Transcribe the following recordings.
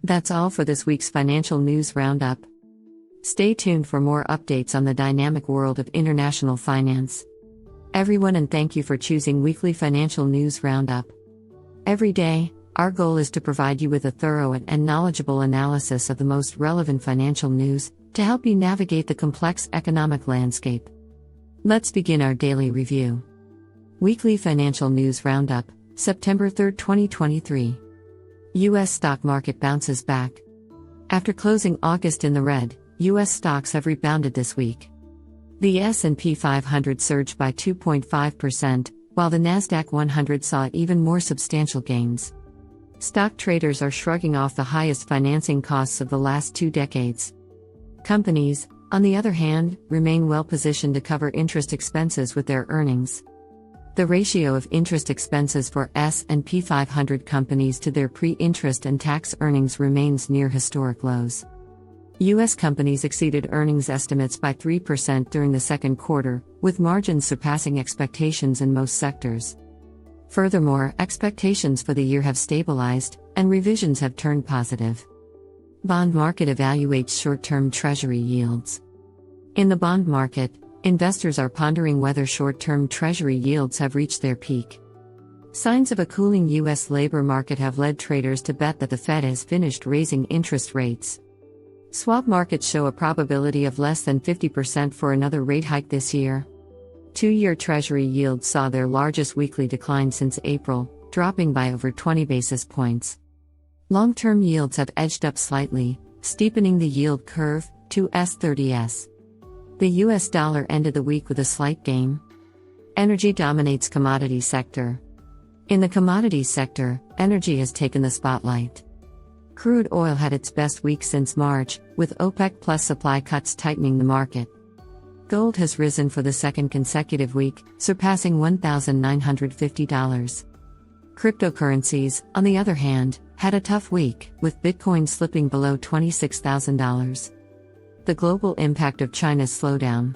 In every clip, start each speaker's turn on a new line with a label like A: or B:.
A: That's all for this week's Financial News Roundup. Stay tuned for more updates on the dynamic world of international finance. Everyone, and thank you for choosing Weekly Financial News Roundup. Every day, our goal is to provide you with a thorough and knowledgeable analysis of the most relevant financial news to help you navigate the complex economic landscape. Let's begin our daily review. Weekly Financial News Roundup, September 3, 2023. U.S. stock market bounces back. After closing August in the red, U.S. stocks have rebounded this week. The S&P 500 surged by 2.5%, while the Nasdaq 100 saw even more substantial gains. Stock traders are shrugging off the highest financing costs of the last 2 decades. Companies, on the other hand, remain well positioned to cover interest expenses with their earnings. The ratio of interest expenses for S&P 500 companies to their pre-interest and tax earnings remains near historic lows. U.S. companies exceeded earnings estimates by 3% during the second quarter, with margins surpassing expectations in most sectors. Furthermore, expectations for the year have stabilized, and revisions have turned positive. Bond market evaluates short-term Treasury yields. In the bond market, investors are pondering whether short-term Treasury yields have reached their peak. Signs of a cooling U.S. labor market have led traders to bet that the Fed has finished raising interest rates. Swap markets show a probability of less than 50% for another rate hike this year. 2-year Treasury yields saw their largest weekly decline since April, dropping by over 20 basis points. Long-term yields have edged up slightly, steepening the yield curve to S30s. The U.S. dollar ended the week with a slight gain. Energy dominates commodity sector. In the commodities sector, energy has taken the spotlight. Crude oil had its best week since March, with OPEC Plus supply cuts tightening the market. Gold has risen for the second consecutive week, surpassing $1,950. Cryptocurrencies, on the other hand, had a tough week, with Bitcoin slipping below $26,000. The global impact of China's slowdown.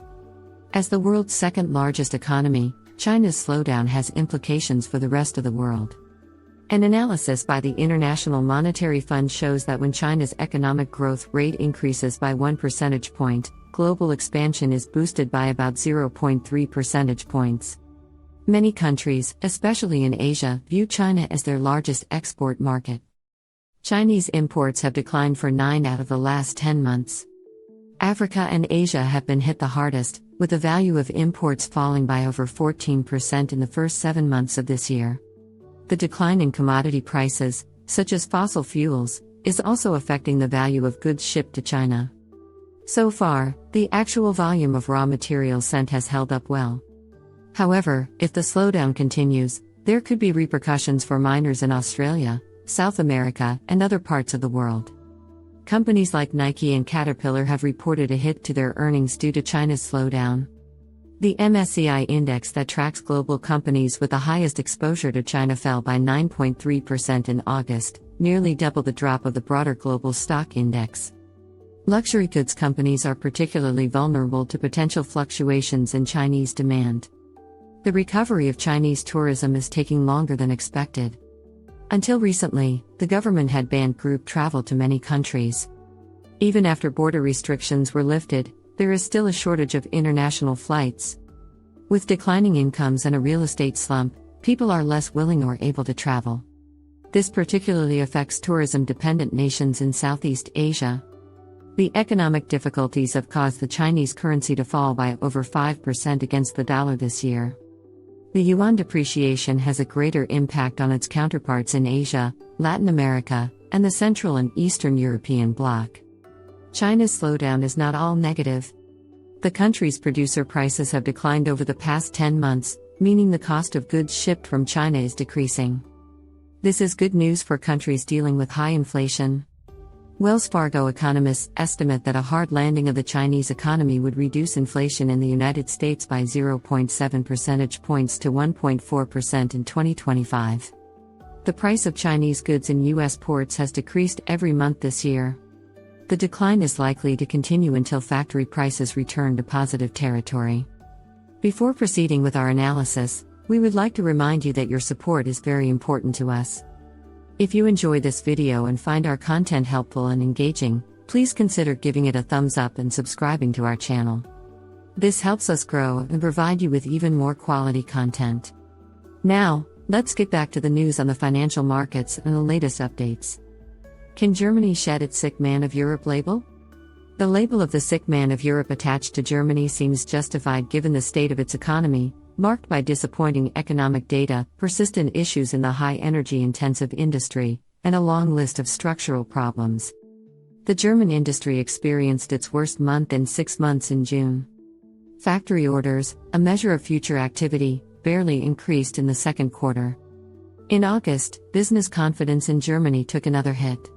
A: As the world's second-largest economy, China's slowdown has implications for the rest of the world. An analysis by the International Monetary Fund shows that when China's economic growth rate increases by 1 percentage point, global expansion is boosted by about 0.3 percentage points. Many countries, especially in Asia, view China as their largest export market. Chinese imports have declined for 9 out of the last 10 months. Africa and Asia have been hit the hardest, with the value of imports falling by over 14% in the first 7 months of this year. The decline in commodity prices, such as fossil fuels, is also affecting the value of goods shipped to China. So far, the actual volume of raw materials sent has held up well. However, if the slowdown continues, there could be repercussions for miners in Australia, South America, and other parts of the world. Companies like Nike and Caterpillar have reported a hit to their earnings due to China's slowdown. The MSCI index that tracks global companies with the highest exposure to China fell by 9.3% in August, nearly double the drop of the broader global stock index. Luxury goods companies are particularly vulnerable to potential fluctuations in Chinese demand. The recovery of Chinese tourism is taking longer than expected. Until recently, the government had banned group travel to many countries. Even after border restrictions were lifted, there is still a shortage of international flights. With declining incomes and a real estate slump, people are less willing or able to travel. This particularly affects tourism-dependent nations in Southeast Asia. The economic difficulties have caused the Chinese currency to fall by over 5% against the dollar this year. The yuan depreciation has a greater impact on its counterparts in Asia, Latin America, and the Central and Eastern European bloc. China's slowdown is not all negative. The country's producer prices have declined over the past 10 months, meaning the cost of goods shipped from China is decreasing. This is good news for countries dealing with high inflation. Wells Fargo economists estimate that a hard landing of the Chinese economy would reduce inflation in the United States by 0.7 percentage points to 1.4% in 2025. The price of Chinese goods in U.S. ports has decreased every month this year. The decline is likely to continue until factory prices return to positive territory. Before proceeding with our analysis, we would like to remind you that your support is very important to us. If you enjoy this video and find our content helpful and engaging, please consider giving it a thumbs up and subscribing to our channel. This helps us grow and provide you with even more quality content. Now, let's get back to the news on the financial markets and the latest updates. Can Germany shed its Sick Man of Europe label? The label of the Sick Man of Europe attached to Germany seems justified given the state of its economy, marked by disappointing economic data, persistent issues in the high energy-intensive industry, and a long list of structural problems. The German industry experienced its worst month in 6 months in June. Factory orders, a measure of future activity, barely increased in the second quarter. In August, business confidence in Germany took another hit.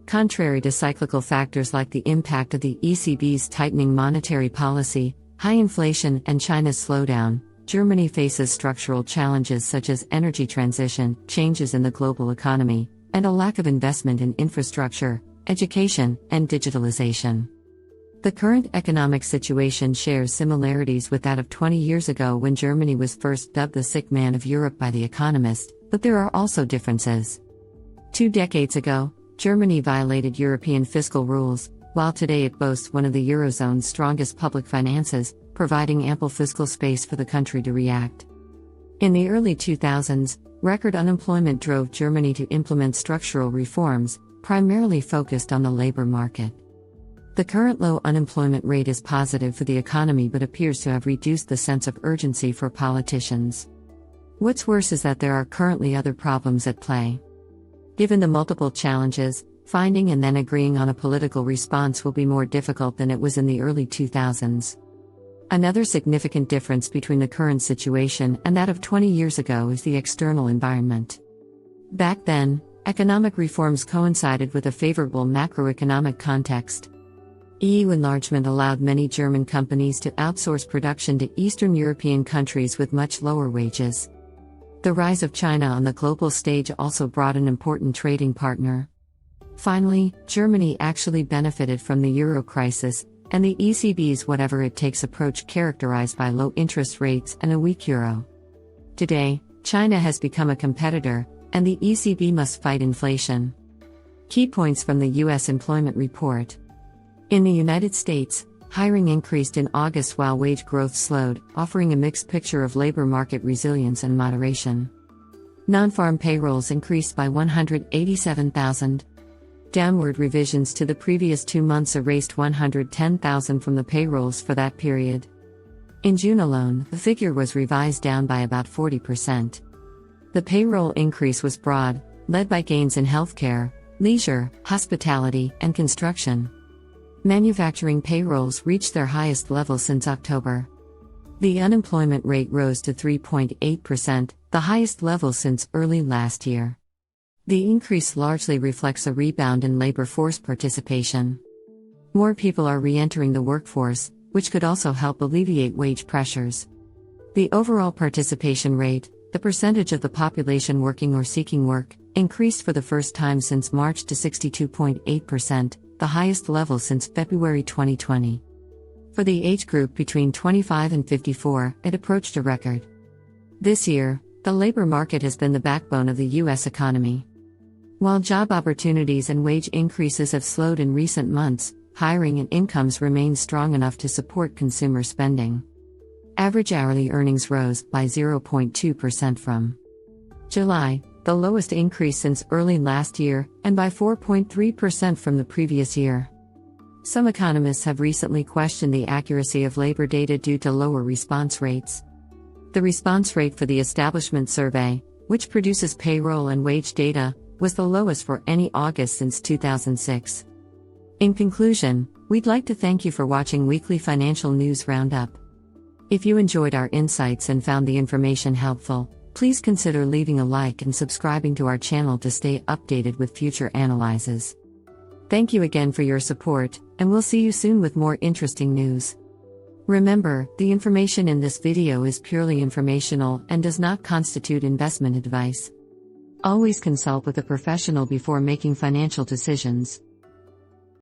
A: Contrary to cyclical factors like the impact of the ECB's tightening monetary policy, high inflation, and China's slowdown, Germany faces structural challenges such as energy transition, changes in the global economy, and a lack of investment in infrastructure, education, and digitalization. The current economic situation shares similarities with that of 20 years ago when Germany was first dubbed the Sick Man of Europe by The Economist, but there are also differences. 2 decades ago, Germany violated European fiscal rules, while today it boasts one of the Eurozone's strongest public finances, providing ample fiscal space for the country to react. In the early 2000s, record unemployment drove Germany to implement structural reforms, primarily focused on the labor market. The current low unemployment rate is positive for the economy but appears to have reduced the sense of urgency for politicians. What's worse is that there are currently other problems at play. Given the multiple challenges, finding and then agreeing on a political response will be more difficult than it was in the early 2000s. Another significant difference between the current situation and that of 20 years ago is the external environment. Back then, economic reforms coincided with a favorable macroeconomic context. EU enlargement allowed many German companies to outsource production to Eastern European countries with much lower wages. The rise of China on the global stage also brought an important trading partner. Finally, Germany actually benefited from the euro crisis, and the ECB's whatever-it-takes approach characterized by low interest rates and a weak euro. Today, China has become a competitor, and the ECB must fight inflation. Key points from the U.S. employment report. In the United States, hiring increased in August while wage growth slowed, offering a mixed picture of labor market resilience and moderation. Non-farm payrolls increased by 187,000. Downward revisions to the previous 2 months erased 110,000 from the payrolls for that period. In June alone, the figure was revised down by about 40%. The payroll increase was broad, led by gains in healthcare, leisure, hospitality, and construction. Manufacturing payrolls reached their highest level since October. The unemployment rate rose to 3.8%, the highest level since early last year. The increase largely reflects a rebound in labor force participation. More people are re-entering the workforce, which could also help alleviate wage pressures. The overall participation rate, the percentage of the population working or seeking work, increased for the first time since March to 62.8%, the highest level since February 2020. For the age group between 25 and 54, it approached a record. This year, the labor market has been the backbone of the U.S. economy. While job opportunities and wage increases have slowed in recent months, hiring and incomes remain strong enough to support consumer spending. Average hourly earnings rose by 0.2% from July, the lowest increase since early last year, and by 4.3% from the previous year. Some economists have recently questioned the accuracy of labor data due to lower response rates. The response rate for the Establishment Survey, which produces payroll and wage data, was the lowest for any August since 2006. In conclusion, we'd like to thank you for watching Weekly Financial News Roundup. If you enjoyed our insights and found the information helpful, please consider leaving a like and subscribing to our channel to stay updated with future analyses. Thank you again for your support, and we'll see you soon with more interesting news. Remember, the information in this video is purely informational and does not constitute investment advice. Always consult with a professional before making financial decisions.